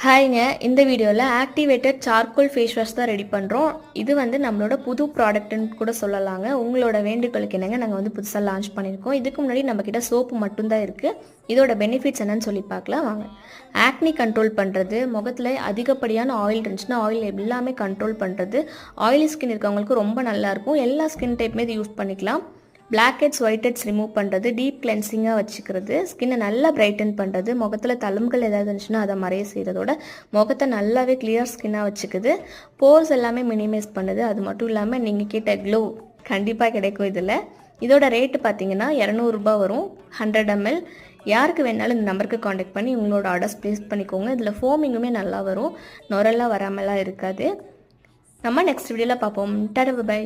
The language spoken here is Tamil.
ஹாய்ங்க, இந்த வீடியோவில் ஆக்டிவேட்டட் சார்கோல் ஃபேஸ் வாஷ் தான் ரெடி பண்ணுறோம். இது வந்து நம்மளோட புது ப்ராடக்ட்னு கூட சொல்லலாங்க. உங்களோட வேண்டுகோளுக்கு என்னங்க நாங்கள் புதுசாக லான்ச் பண்ணியிருக்கோம். இதுக்கு முன்னாடி நம்மக்கிட்ட சோப்பு மட்டும்தான் இருக்குது. இதோட பெனிஃபிட்ஸ் என்னன்னு சொல்லி பார்க்கலாம் வாங்க. ஆக்னி கண்ட்ரோல் பண்ணுறது, முகத்தில் அதிகப்படியான ஆயில் இருந்துச்சுன்னா ஆயில் எல்லாமே கண்ட்ரோல் பண்ணுறது, ஆயிலி ஸ்கின் இருக்கவங்களுக்கு ரொம்ப நல்லாயிருக்கும். எல்லா ஸ்கின் டைப்புமே இது யூஸ் பண்ணிக்கலாம். Black heads white heads remove பண்ணுறது, டீப் கிளென்சிங்காக வச்சுக்கிறது, ஸ்கின்னை நல்லா பிரைட்டன் பண்ணுறது, முகத்தில் தழும்புகள் ஏதாவது இருந்துச்சுன்னா அதை மறைய செய்கிறதோட முகத்தை நல்லாவே கிளியர் ஸ்கின்னாக வச்சுக்குது, போர்ஸ் எல்லாமே மினிமைஸ் பண்ணுது. அது மட்டும் இல்லாமல் நீங்கள் கேட்ட க்ளோ கண்டிப்பாக கிடைக்கும் இதில். இதோட ரேட்டு பார்த்தீங்கன்னா 200 ரூபா வரும், 100 ml. யாருக்கு வேணாலும் இந்த நம்பருக்கு காண்டாக்ட் பண்ணி உங்களோட ஆர்டர்ஸ் ப்ளேஸ் பண்ணிக்கோங்க. இதில் ஃபோமிங்குமே நல்லா வரும், நுரெல்லாம் வராமலாம் இருக்காது. நம்ம நெக்ஸ்ட் வீடியோவில் பார்ப்போம். Tata bye.